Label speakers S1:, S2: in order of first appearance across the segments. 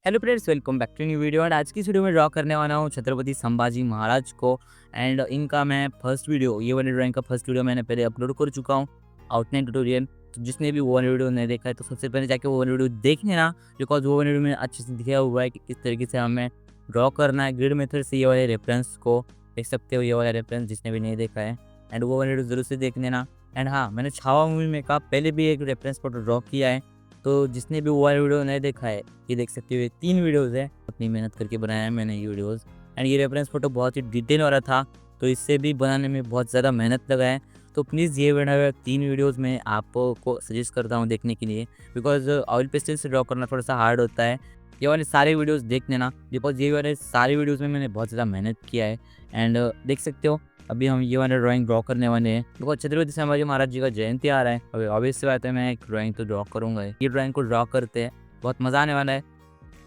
S1: Hello friends, welcome back to new video. And आज की इस वीडियो में ड्रॉ करने वाला हूँ छत्रपति संभाजी महाराज को। एंड इनका मैं फर्स्ट वीडियो, ये वाली ड्राइंग का फर्स्ट वीडियो मैंने पहले अपलोड कर चुका हूँ, आउटलाइन ट्यूटोरियल। तो जिसने भी वो वाली वीडियो नहीं देखा है तो सबसे पहले जाके वो वाली वीडियो देख लेना, बिकॉज वो वाली वीडियो में अच्छे से दिखाया हुआ है कि किस तरीके से हमें ड्रॉ करना है ग्रिड मेथड से। ये वाले रेफरेंस को देख सकते हो, ये वाला रेफरेंस जिसने भी नहीं देखा है, एंड वो वाली वीडियो जरूर से देख लेना। एंड हाँ, मैंने छावा मूवी में का पहले भी एक रेफरेंस फोटो ड्रॉ किया है, तो जिसने भी वो वाला वीडियो नहीं देखा है, ये देख सकते हो, ये 3 वीडियोज़ है। अपनी मेहनत करके बनाया है मैंने ये वीडियोज़। एंड ये रेफरेंस फ़ोटो बहुत ही डिटेल वाला था, तो इससे भी बनाने में बहुत ज़्यादा मेहनत लगा है। तो प्लीज़ ये बना हुआ 3 वीडियोज़ मैं आपको सजेस्ट करता हूँ देखने के लिए, बिकॉज़ ऑयल पेस्टल से ड्रॉ करना थोड़ा-सा हार्ड होता है। ये वाले सारे वीडियोज़ देख लेना, बिकॉज़ ये वाले सारे वीडियोज़ में मैंने बहुत ज़्यादा मेहनत किया है। एंड देख सकते हो, अभी हम ये वाला ड्राइंग ड्रॉ करने वाले हैं, बिकॉज़ छत्रपति संभाजी महाराज जी का जयंती आ रहा है। अभी ऑब्वियस सी बात है, मैं एक ड्राइंग तो ड्रॉ करूँगा ही। ये ड्राइंग को ड्रॉ करते हैं, बहुत मज़ा आने वाला है।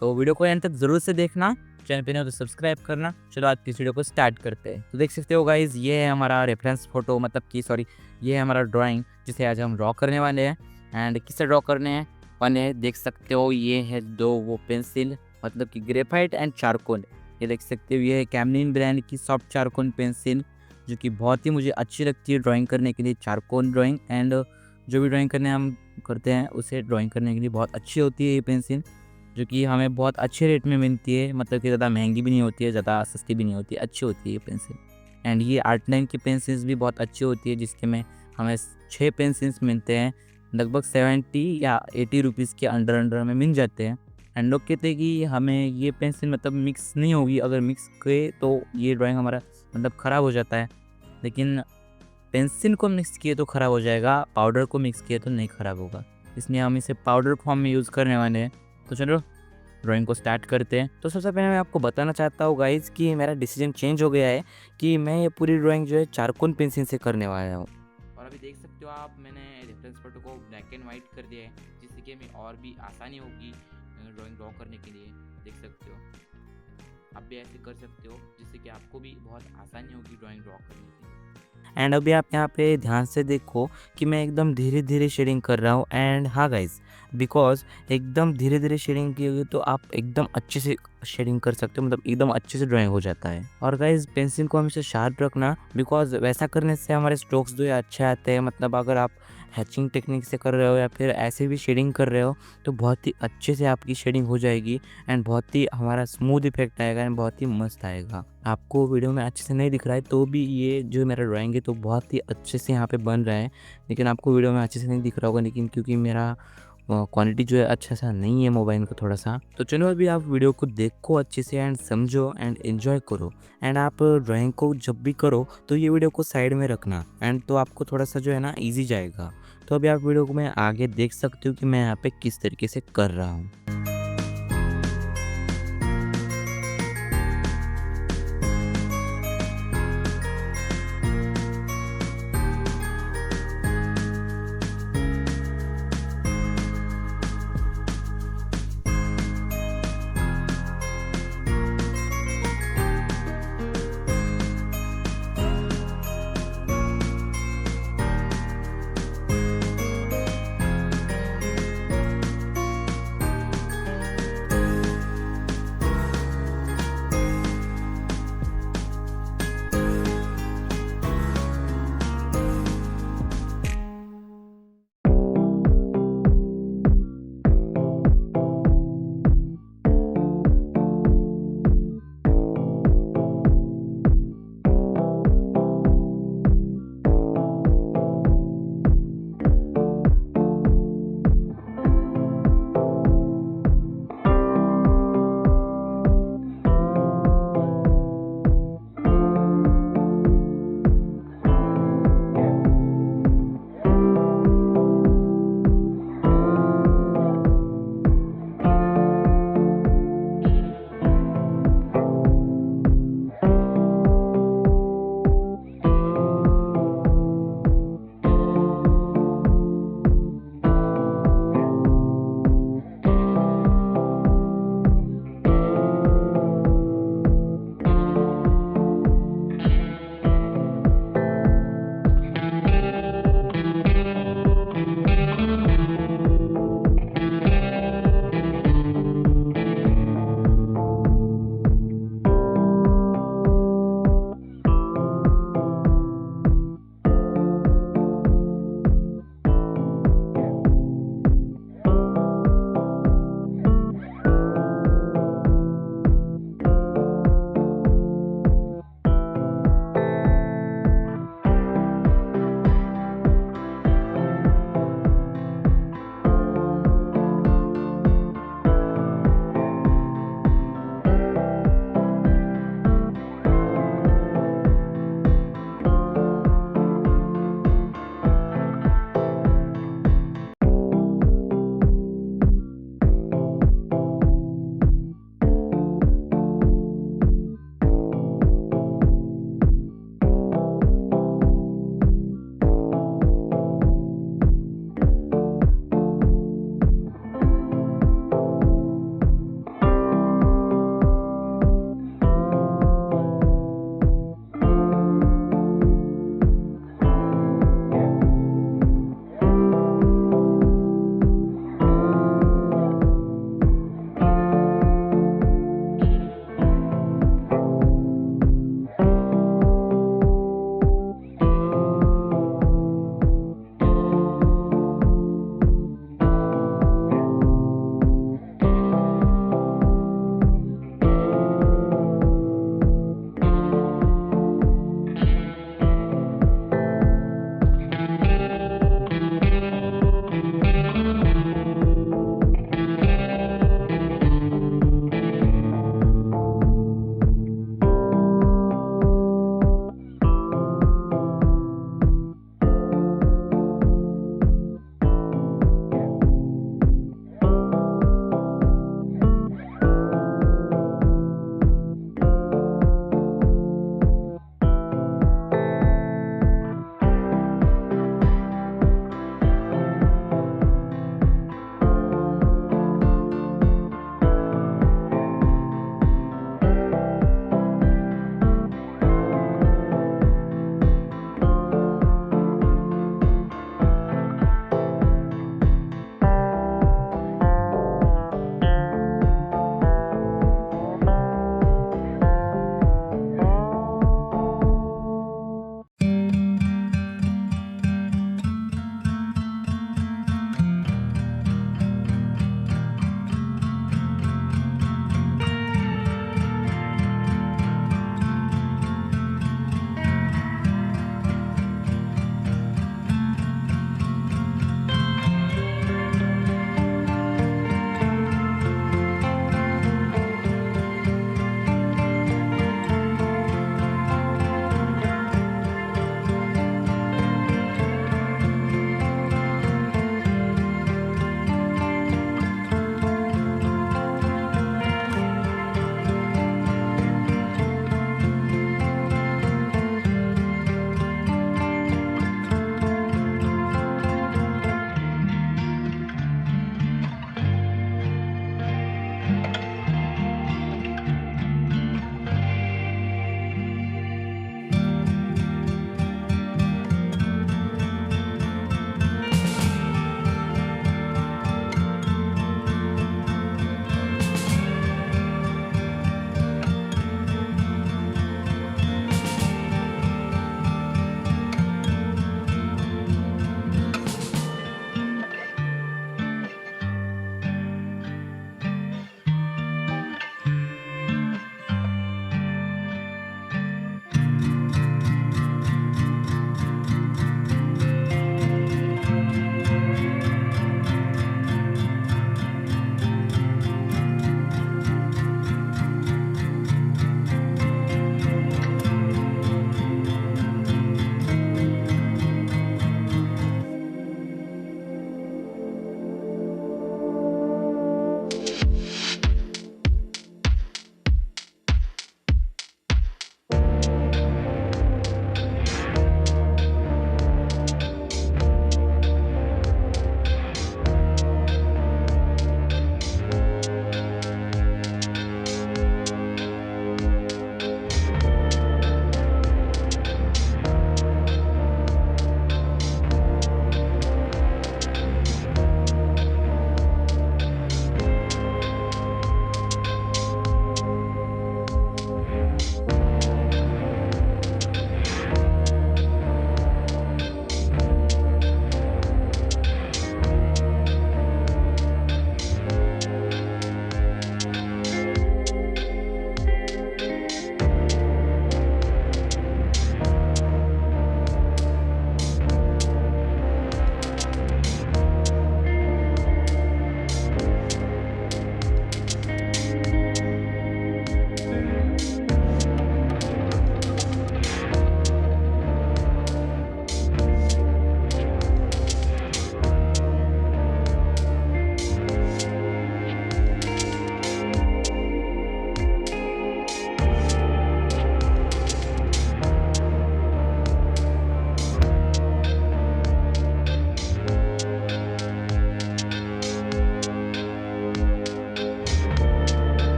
S1: तो वीडियो को एंड तक ज़रूर से देखना, चैनल पे नहीं हो तो सब्सक्राइब करना। चलो आज की इस वीडियो को स्टार्ट करते हैं। तो देख सकते हो गाइज़, ये है हमारा रेफरेंस फ़ोटो, मतलब कि सॉरी, ये है हमारा ड्राइंग जिसे आज हम ड्रॉ करने वाले हैं। एंड किससे ड्रॉ करने हैं वाले देख सकते हो, ये है 2 वो पेंसिल, मतलब कि ग्रेफाइट एंड चारकोल। ये देख सकते हो, ये है कैमलिन ब्रांड की सॉफ्ट चारकोल पेंसिल, जो कि बहुत ही मुझे अच्छी लगती है ड्राइंग करने के लिए, चारकोल ड्राइंग। एंड जो भी ड्राइंग करने हम करते हैं उसे ड्राइंग करने के लिए बहुत अच्छी होती है ये पेंसिल, जो कि हमें बहुत अच्छे रेट में मिलती है, मतलब कि ज़्यादा महंगी भी नहीं होती है, ज़्यादा सस्ती भी नहीं होती है, अच्छी होती है ये पेंसिल। एंड ये आर्ट लाइन की पेंसिल्स भी बहुत अच्छी होती है, जिसके में हमें 6 पेंसिल्स मिलते हैं, लगभग 70 या 80 रुपीज़ के अंडर अंडर में मिल जाते हैं। एंड लोग कहते हैं कि हमें ये पेंसिल मतलब मिक्स नहीं होगी, अगर मिक्स किए तो ये ड्राइंग हमारा मतलब ख़राब हो जाता है, लेकिन पेंसिल को मिक्स किए तो ख़राब हो जाएगा, पाउडर को मिक्स किए तो नहीं ख़राब होगा। इसलिए हम इसे पाउडर फॉर्म में यूज़ करने वाले हैं। तो चलो ड्राइंग को स्टार्ट करते हैं। तो सबसे पहले मैं आपको बताना चाहता हूँ गाइज़ कि मेरा डिसीजन चेंज हो गया है कि मैं ये पूरी ड्राइंग जो है चारकोल पेंसिल से करने वाला हूँ। और अभी देख सकते हो आप, मैंने रेफरेंस फोटो को ब्लैक एंड वाइट कर दिया है, जिससे कि हमें और भी आसानी होगी ड्राइंग ड्रॉ करने के लिए। देख सकते हो, आप भी ऐसे कर सकते हो, जिससे कि आपको भी बहुत आसानी होगी ड्राइंग ड्रॉ करने के लिए। एंड अभी आप यहाँ पे ध्यान से देखो कि मैं एकदम धीरे धीरे शेडिंग कर रहा हूँ। एंड हाँ गाइज, बिकॉज एकदम धीरे धीरे शेडिंग की होगी तो आप एकदम अच्छे से शेडिंग कर सकते हो, मतलब एकदम अच्छे से ड्राइंग हो जाता है। और गाइज पेंसिल को हमेशा शार्प रखना, बिकॉज वैसा करने से हमारे स्ट्रोक्स जो है अच्छे आते हैं। मतलब अगर आप हैचिंग टेक्निक से कर रहे हो या फिर ऐसे भी शेडिंग कर रहे हो तो बहुत ही अच्छे से आपकी शेडिंग हो जाएगी, एंड बहुत ही हमारा स्मूथ इफेक्ट आएगा एंड बहुत ही मस्त आएगा। आपको वीडियो में अच्छे से नहीं दिख रहा है तो भी ये जो मेरा ड्राइंग है तो बहुत ही अच्छे से यहाँ पे बन रहा है, लेकिन आपको वीडियो में अच्छे से नहीं दिख रहा होगा, लेकिन क्योंकि मेरा क्वालिटी जो है अच्छा सा नहीं है मोबाइल का थोड़ा सा। तो चलो अभी आप वीडियो को देखो अच्छे से एंड समझो एंड एंजॉय करो। एंड आप ड्राइंग को जब भी करो तो ये वीडियो को साइड में रखना, एंड तो आपको थोड़ा सा जो है ना ईजी जाएगा। तो अभी आप वीडियो को मैं आगे देख सकते हो कि मैं यहाँ पे किस तरीके से कर रहा हूँ।